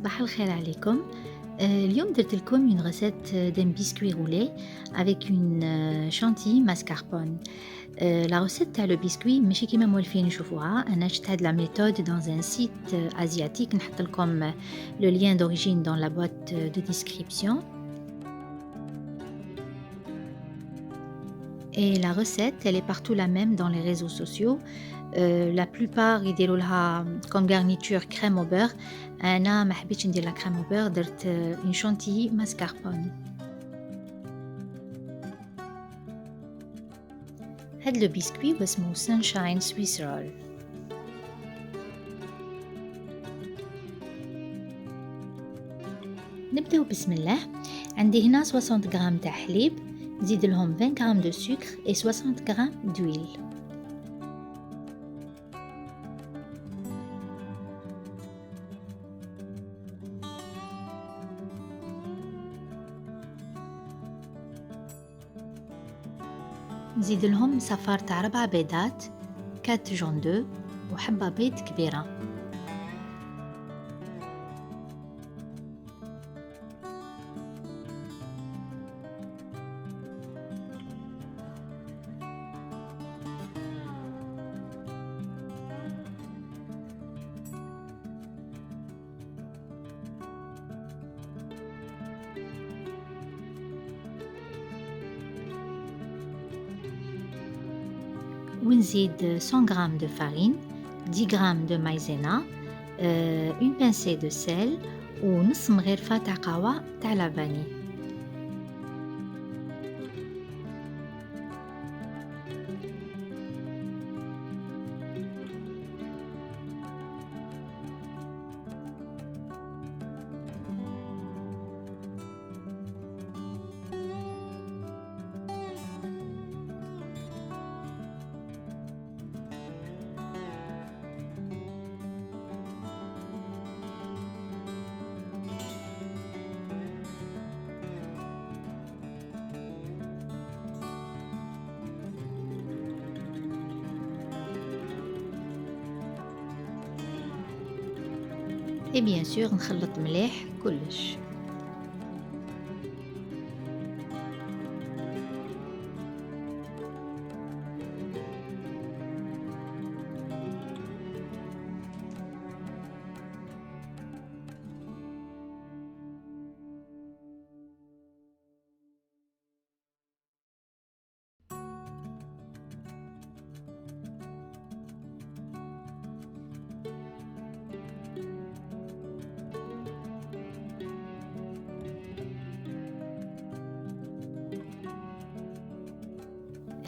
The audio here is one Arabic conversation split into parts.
صباح الخير عليكم. اليوم درت لكم une recette d'un biscuit roulé avec une chantilly mascarpone. La recette تاع le biscuit ماشي كيما موالفين نشوفوها، أنا شفت هاد la méthode dans un site asiatique، نحط لكم le lien d'origine dans la boîte de description. Et la recette, elle est partout la même dans les réseaux sociaux. La plupart يديروا لها comme garniture crème au beurre. أنا ما حبيتش ندير la crème au beurre، درت une chantilly mascarpone. هاد لو بسكوي واسمو sunshine swiss roll. نبداو بسم الله. عندي هنا 60 غرام تاع حليب، نزيد لهم 20 غرام de sucre et 60 غرام d'huile. نزيد لهم صفار تاع 4 بيضات، 4 جون دو وحبة بيض كبيرة. ونزيد 100 غرام de farine، 10 غرام de maïzena، une pincée de sel ونص مغرفة تاع قهوة تاع لافاني. et bien sûr نخلط مليح كلش.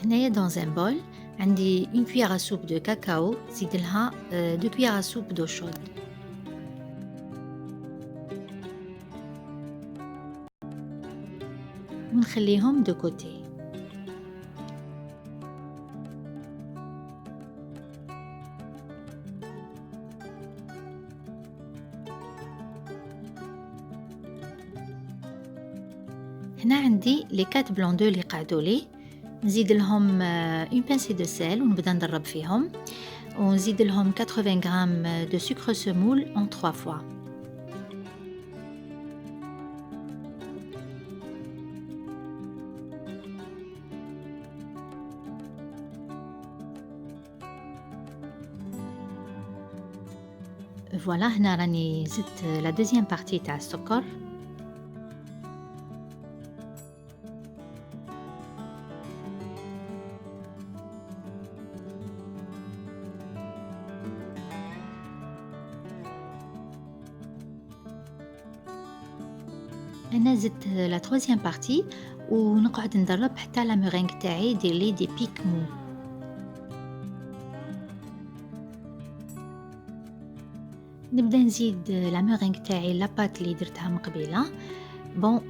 هنايا dans un bol عندي une cuillère à soupe de cacao، نزيد لها 2 cuillères à soupe d'eau chaude. ونخليهم de côté. هنا عندي les 4 blancs d'œufs اللي قعدوا لي، نزيد لهم une pincée de sel ونبدا نضرب فيهم، ونزيد لهم 80 غرام de sucre semoule en 3 fois. فوالا هنا راني زدت لا دوزيام بارتي تاع السكر. أنا زدت لا troisième partie ونقعد نضرب حتى لا مورينغ تاعي يدير لي دي بيك مو. نبدا نزيد لا مورينغ تاعي لاباط اللي درتها من قبيله. بون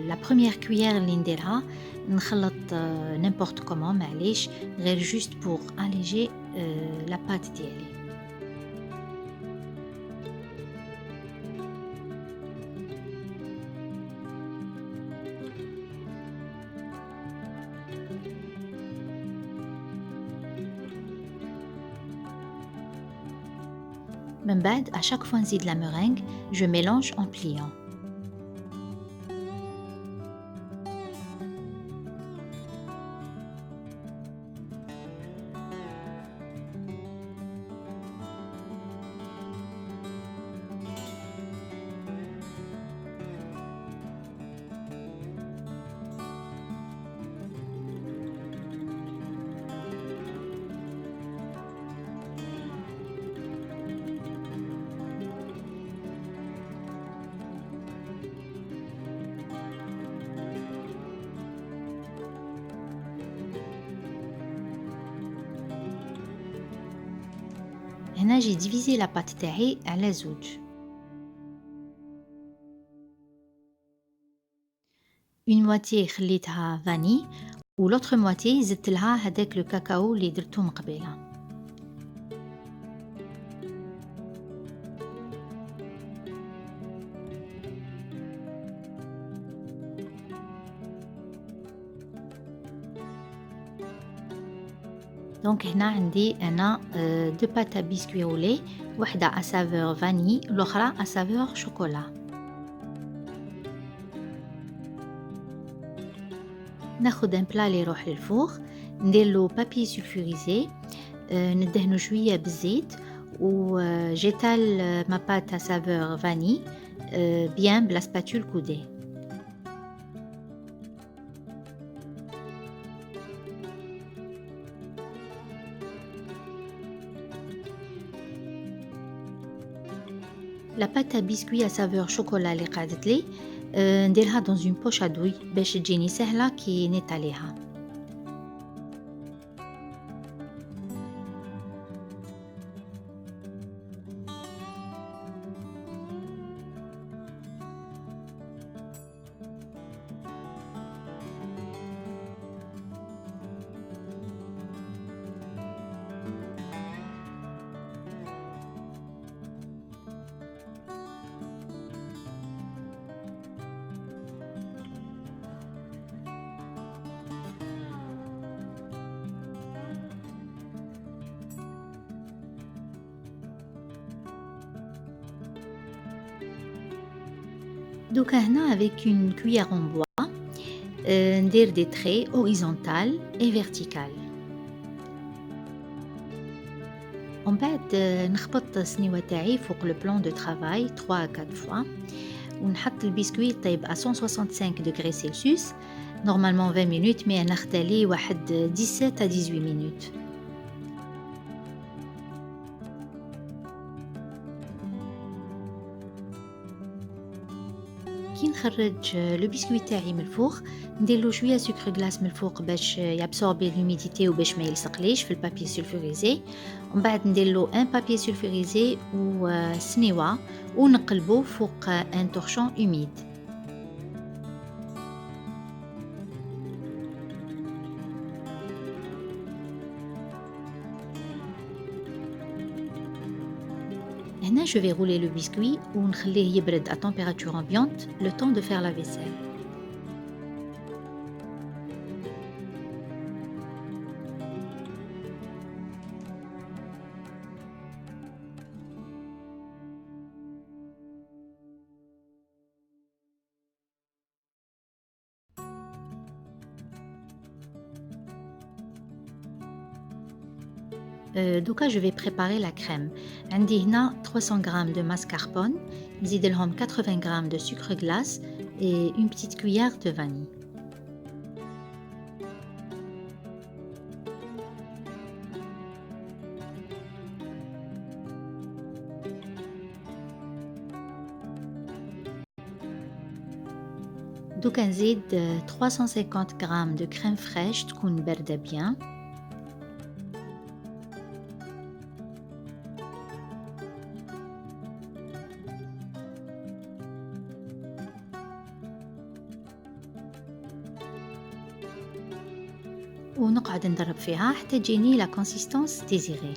لا بروميير كويير اللي نديرها نخلط نيمبورت كومون، معليش غير جوست بور اليجي لاباط ديالي. من بعد à chaque fois نزيد la meringue, je mélange en pliant. هنا j'ai divisé la pâte تاعي على زوج. Une moitié خليتها vanille و l'autre moitié زدت لها هداك لو كاكاو اللي درتو من قبيله. دونك هنا عندي انا دو بات à biscuit roulé، وحده à saveur vanille والاخرى à saveur chocolat. ناخد ان بلا اللي يروح للفوغ، نديرلو بابي سولفوريزي، ندهنو شويه بالزيت و جيتال ما بات à saveur vanille bien بلا سباتول كودي. لا بات à biscuit à saveur chocolat اللي قعدت لي نديرها dans une poche à douille باش تجيني سهله كي نيطاليها. دوكا هنا avec une cuillère en bois ندير des traits horizontales et verticales. ومن بعد نخبط السنيوة تاعي فوق لو بلان دو ترافاي 3 à 4 fois ونحط البسكويت يطيب à 165 degrés Celsius normalement 20 minutes mais انا خدالي واحد 17 à 18 minutes. كي نخرج لو بسكويت تاعي من الفوغ نديرلو شويه سكر غلاس من الفوق باش يابسوربي لوميديتي وباش ما يلصقليش في البابي سولفوريزي، ومن بعد نديرلو ان بابي سولفوريزي وسنيوه ونقلبو فوق ان تورشون اوميد. هنا je vais rouler le biscuit ونخليه يبرد à température ambiante le temps de faire la vaisselle. دوكا je vais préparer la crème. عندي هنا 300 g de mascarpone، نزيد لهم 80 g de sucre glace et une petite cuillère de vanille. دوكا نزيد 350 g de crème fraîche تكون باردة bien. ونقعد نضرب فيها حتى تجيني لا كونسيستانس ديزيري.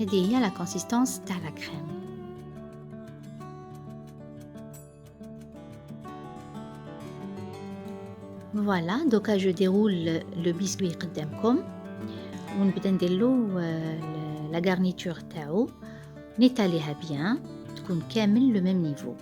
هذه هي لا كونسيستانس تاع لا كريم. فوالا دوكا جو ديرول لو بيسكوي قدامكم ونبدا نديرلو لا غارنيتور تاعو، نيطاليها بيان تكون كامل لو ميم نيفو.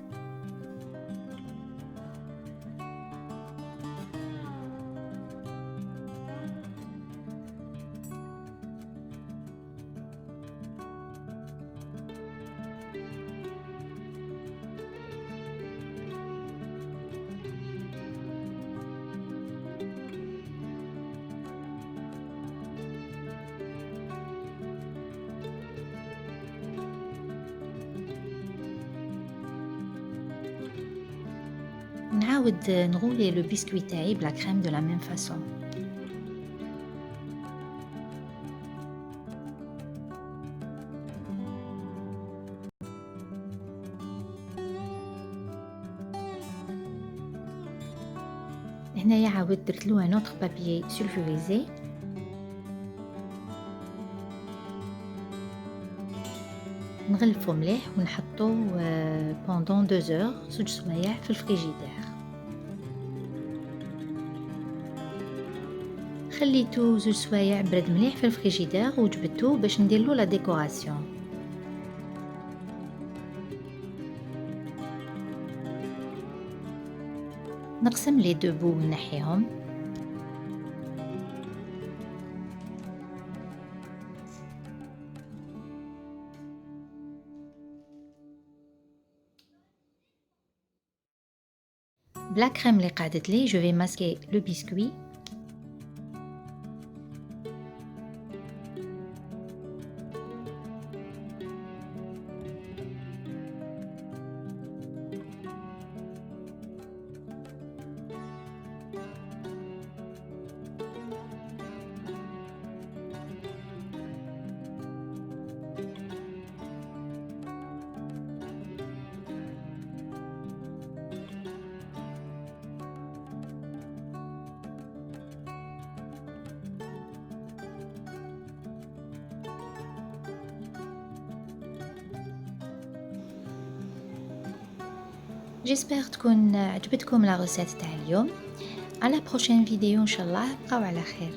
نعاود نغولي لو بيسكوي تاعي بلا كريم دو لا ميم فاصون. هنايا عاود درتلو ان اوتر بابيي سولفوريزي، نغلفو مليح ونحطو بوندون 2 زور 2 سوايع في الفريجيدير. خليتو 2 سوايع برد مليح في الفريجيدير وجبدتو باش نديرلو لا ديكوراسيون. نقسم لي دو بو ونحيهم. بلا كريم اللي قعدت لي جو في ماسكي لو بيسكوي. جيسبر تكون عجبتكم لا روسيت تاع اليوم. على بروشين فيديو ان شاء الله، بقاو على خير.